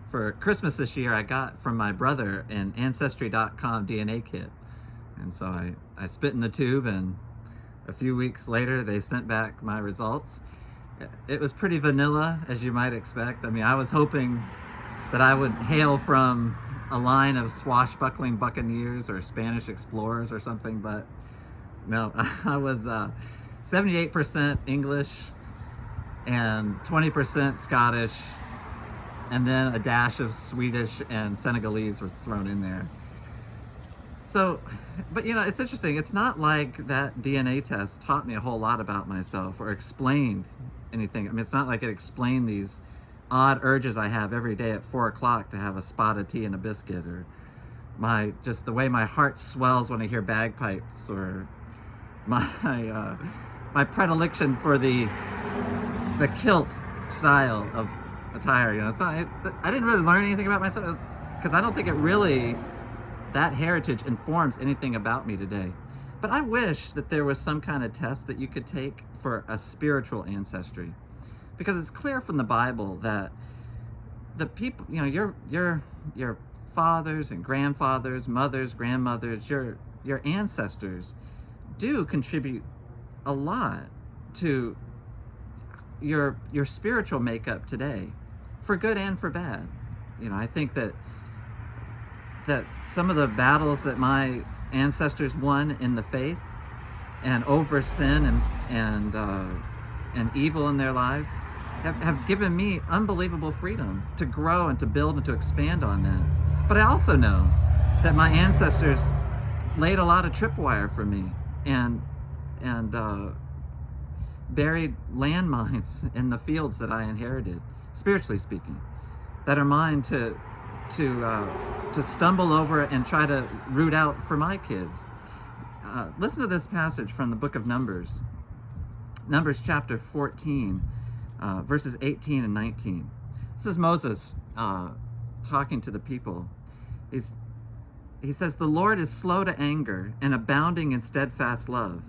For Christmas this year, I got from my brother an Ancestry.com DNA kit. And so I spit in the tube, and a few weeks later, they sent back my results. It was pretty vanilla, as you might expect. I mean, I was hoping that I would hail from a line of swashbuckling buccaneers or Spanish explorers or something, but no, I was 78% English and 20% Scottish, and then a dash of Swedish and Senegalese was thrown in there. So, but it's interesting. It's not like that DNA test taught me a whole lot about myself or explained anything. I mean, it's not like it explained these odd urges I have every day at 4 o'clock to have a spot of tea and a biscuit, or just the way my heart swells when I hear bagpipes, or my predilection for the kilt style of attire. It's not. I didn't really learn anything about myself because I don't think that heritage informs anything about me today. But I wish that there was some kind of test that you could take for a spiritual ancestry, because it's clear from the Bible that the people, your fathers and grandfathers, mothers, grandmothers, your ancestors do contribute a lot to your spiritual makeup today, for good and for bad. I think that some of the battles that my ancestors won in the faith and over sin and evil in their lives have given me unbelievable freedom to grow and to build and to expand on that. But I also know that my ancestors laid a lot of tripwire for me and buried landmines in the fields that I inherited, spiritually speaking, that are mine to stumble over and try to root out for my kids. Listen to this passage from the book of Numbers chapter 14, verses 18 and 19. This is Moses talking to the people. He says, "The Lord is slow to anger and abounding in steadfast love,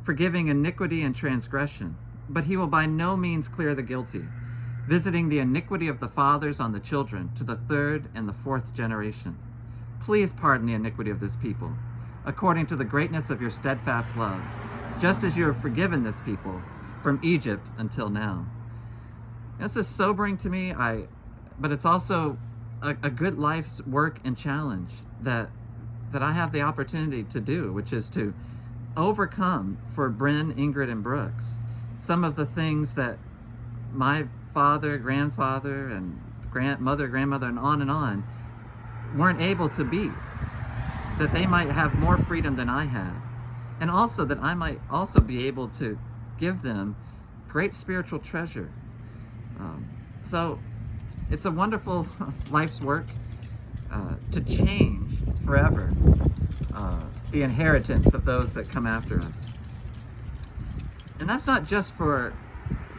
forgiving iniquity and transgression, but he will by no means clear the guilty, visiting the iniquity of the fathers on the children to the third and the fourth generation. Please pardon the iniquity of this people, according to the greatness of your steadfast love, just as you have forgiven this people from Egypt until now." This is sobering to me, but it's also a good life's work and challenge that I have the opportunity to do, which is to overcome for Bryn, Ingrid, and Brooks some of the things that my father, grandfather, and grandmother, and on weren't able to beat, that they might have more freedom than I had, and also that I might also be able to give them great spiritual treasure. So it's a wonderful life's work to change forever the inheritance of those that come after us. And that's not just for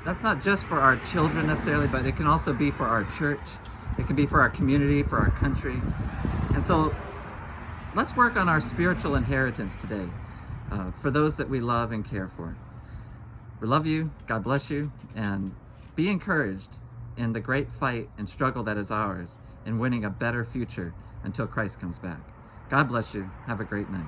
our children necessarily, but it can also be for our church. It can be for our community, for our country. And so let's work on our spiritual inheritance today for those that we love and care for. We love you. God bless you. And be encouraged in the great fight and struggle that is ours in winning a better future until Christ comes back. God bless you. Have a great night.